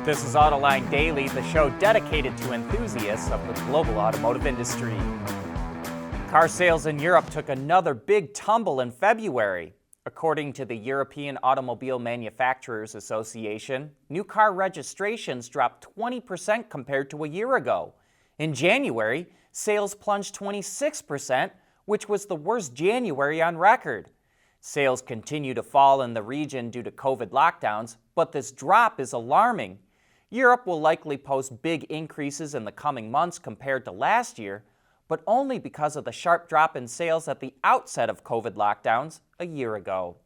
This is Autoline Daily, the show dedicated to enthusiasts of the global automotive industry. Car sales in Europe took another big tumble in February. According to the European Automobile Manufacturers Association, new car registrations dropped 20% compared to a year ago. In January, sales plunged 26%, which was the worst January on record. Sales continue to fall in the region due to COVID lockdowns, but this drop is alarming. Europe will likely post big increases in the coming months compared to last year, but only because of the sharp drop in sales at the outset of COVID lockdowns a year ago.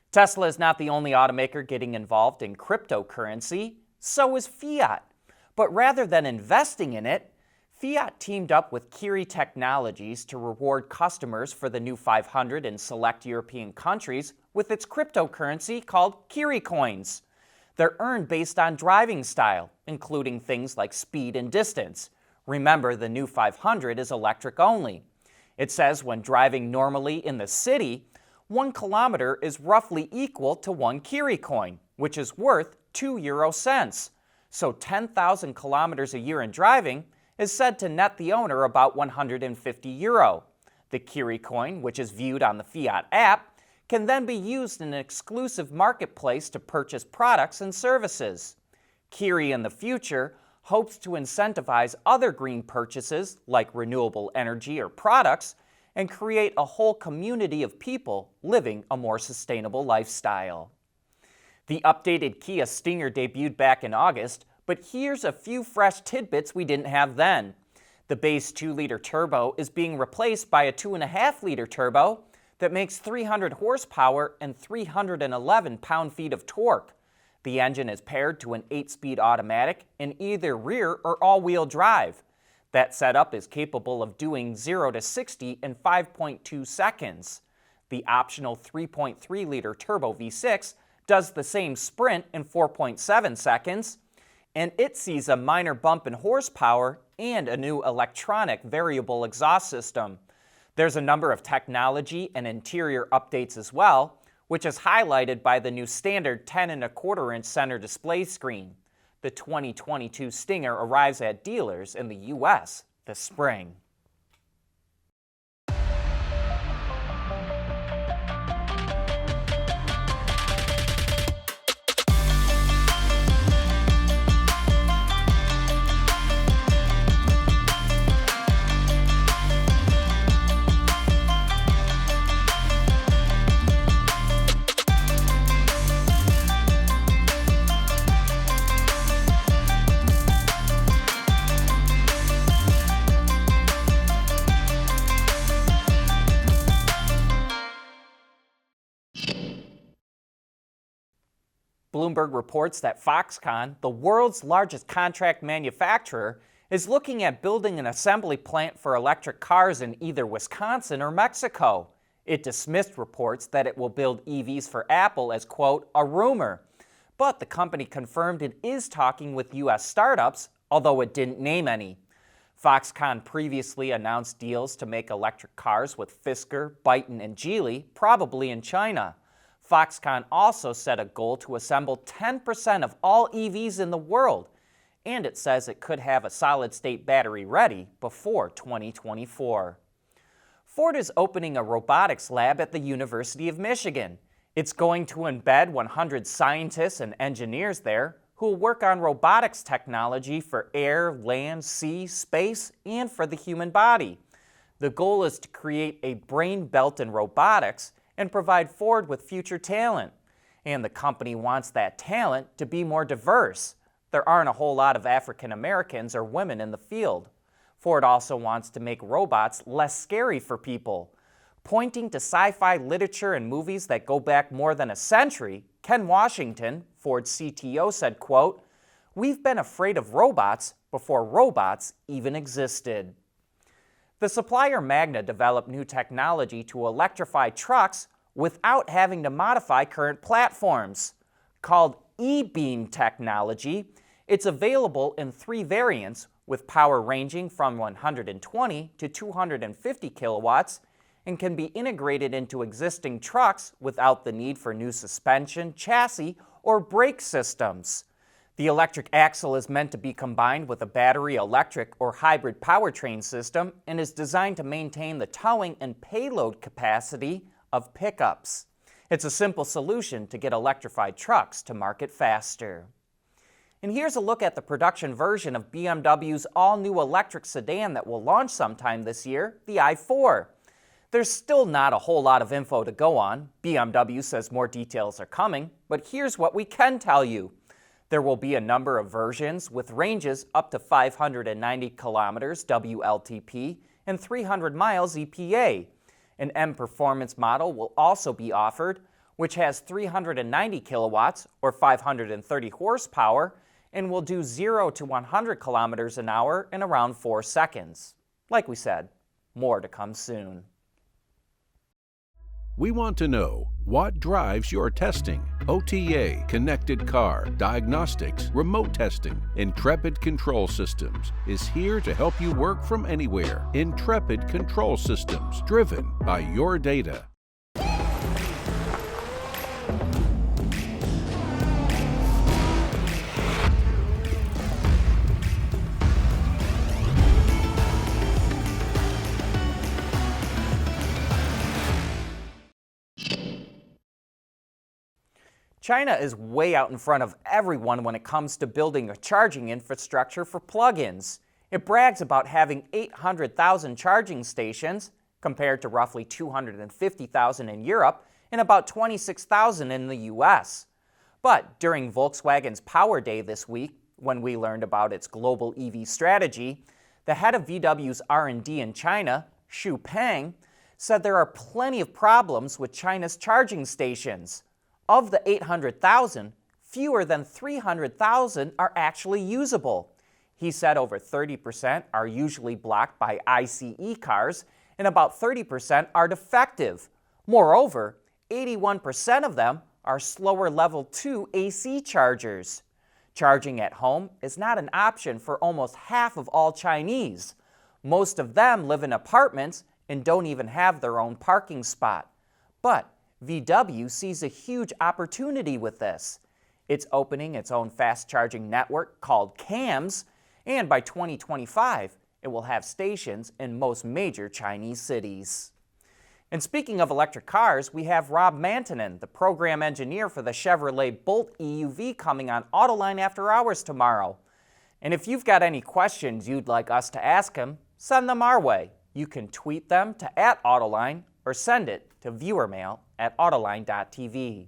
Tesla is not the only automaker getting involved in cryptocurrency, so is Fiat. But rather than investing in it, Fiat teamed up with Kiri Technologies to reward customers for the new 500 in select European countries with its cryptocurrency called Kiri coins. They're earned based on driving style, including things like speed and distance. Remember, the new 500 is electric only. It says when driving normally in the city, 1 kilometer is roughly equal to 1 Kiri coin, which is worth 2 euro cents. So 10,000 kilometers a year in driving is said to net the owner about 150 euro. The Kiri coin, which is viewed on the Fiat app, can then be used in an exclusive marketplace to purchase products and services. Kiri in the future hopes to incentivize other green purchases like renewable energy or products and create a whole community of people living a more sustainable lifestyle. The updated Kia Stinger debuted back in August, but here's a few fresh tidbits we didn't have then. The base 2-liter turbo is being replaced by a 2.5-liter turbo that makes 300 horsepower and 311 pound-feet of torque. The engine is paired to an 8-speed automatic in either rear or all-wheel drive. That setup is capable of doing 0 to 60 in 5.2 seconds. The optional 3.3-liter turbo V6 does the same sprint in 4.7 seconds, and it sees a minor bump in horsepower and a new electronic variable exhaust system. There's a number of technology and interior updates as well, which is highlighted by the new standard 10.25-inch center display screen. The 2022 Stinger arrives at dealers in the U.S. this spring. Bloomberg reports that Foxconn, the world's largest contract manufacturer, is looking at building an assembly plant for electric cars in either Wisconsin or Mexico. It dismissed reports that it will build EVs for Apple as, quote, a rumor. But the company confirmed it is talking with U.S. startups, although it didn't name any. Foxconn previously announced deals to make electric cars with Fisker, Byton, and Geely, probably in China. Foxconn also set a goal to assemble 10% of all EVs in the world, and it says it could have a solid-state battery ready before 2024. Ford is opening a robotics lab at the University of Michigan. It's going to embed 100 scientists and engineers there who will work on robotics technology for air, land, sea, space, and for the human body. The goal is to create a brain belt in robotics and provide Ford with future talent. And the company wants that talent to be more diverse. There aren't a whole lot of African Americans or women in the field. Ford also wants to make robots less scary for people. Pointing to sci-fi literature and movies that go back more than a century, Ken Washington, Ford's CTO, said, quote, "We've been afraid of robots before robots even existed." The supplier Magna developed new technology to electrify trucks without having to modify current platforms. Called e-beam technology, it's available in 3 variants with power ranging from 120 to 250 kilowatts and can be integrated into existing trucks without the need for new suspension, chassis, or brake systems. The electric axle is meant to be combined with a battery, electric, or hybrid powertrain system and is designed to maintain the towing and payload capacity of pickups. It's a simple solution to get electrified trucks to market faster. And here's a look at the production version of BMW's all-new electric sedan that will launch sometime this year, the i4. There's still not a whole lot of info to go on. BMW says more details are coming, but here's what we can tell you. There will be a number of versions with ranges up to 590 kilometers WLTP and 300 miles EPA. An M Performance model will also be offered, which has 390 kilowatts or 530 horsepower and will do 0 to 100 kilometers an hour in around 4 seconds. Like we said, more to come soon. We want to know what drives your testing. OTA, connected car, diagnostics, remote testing. Intrepid Control Systems is here to help you work from anywhere. Intrepid Control Systems, driven by your data. China is way out in front of everyone when it comes to building a charging infrastructure for plug-ins. It brags about having 800,000 charging stations, compared to roughly 250,000 in Europe and about 26,000 in the US. But during Volkswagen's Power Day this week, when we learned about its global EV strategy, the head of VW's R&D in China, Xu Peng, said there are plenty of problems with China's charging stations. Of the 800,000, fewer than 300,000 are actually usable. He said over 30% are usually blocked by ICE cars and about 30% are defective. Moreover, 81% of them are slower level 2 AC chargers. Charging at home is not an option for almost half of all Chinese. Most of them live in apartments and don't even have their own parking spot. But VW sees a huge opportunity with this. It's opening its own fast charging network called CAMS, and by 2025, it will have stations in most major Chinese cities. And speaking of electric cars, we have Rob Mantonen, the program engineer for the Chevrolet Bolt EUV, coming on Autoline After Hours tomorrow. And if you've got any questions you'd like us to ask him, send them our way. You can tweet them to @Autoline or send it to viewermail@autoline.tv.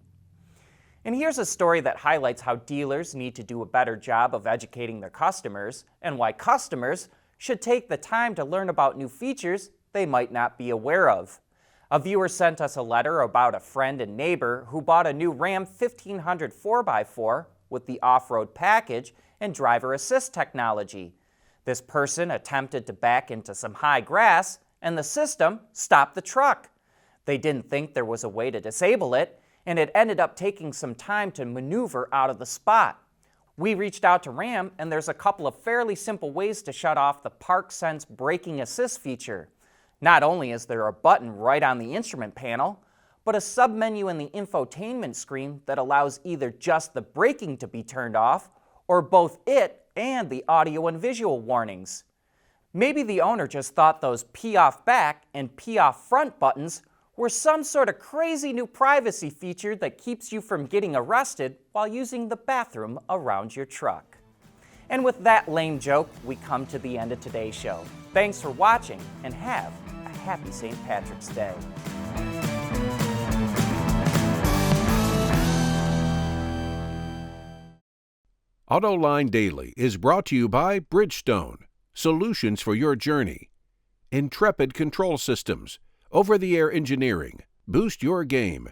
And here's a story that highlights how dealers need to do a better job of educating their customers and why customers should take the time to learn about new features they might not be aware of. A viewer sent us a letter about a friend and neighbor who bought a new Ram 1500 4x4 with the off-road package and driver assist technology. This person attempted to back into some high grass and the system stopped the truck. They didn't think there was a way to disable it, and it ended up taking some time to maneuver out of the spot. We reached out to Ram, and there's a couple of fairly simple ways to shut off the ParkSense braking assist feature. Not only is there a button right on the instrument panel, but a submenu in the infotainment screen that allows either just the braking to be turned off, or both it and the audio and visual warnings. Maybe the owner just thought those pee off back and pee off front buttons were some sort of crazy new privacy feature that keeps you from getting arrested while using the bathroom around your truck. And with that lame joke, we come to the end of today's show. Thanks for watching and have a happy St. Patrick's Day. Autoline Daily is brought to you by Bridgestone, solutions for your journey. Intrepid Control Systems, over-the-air engineering. Boost your game.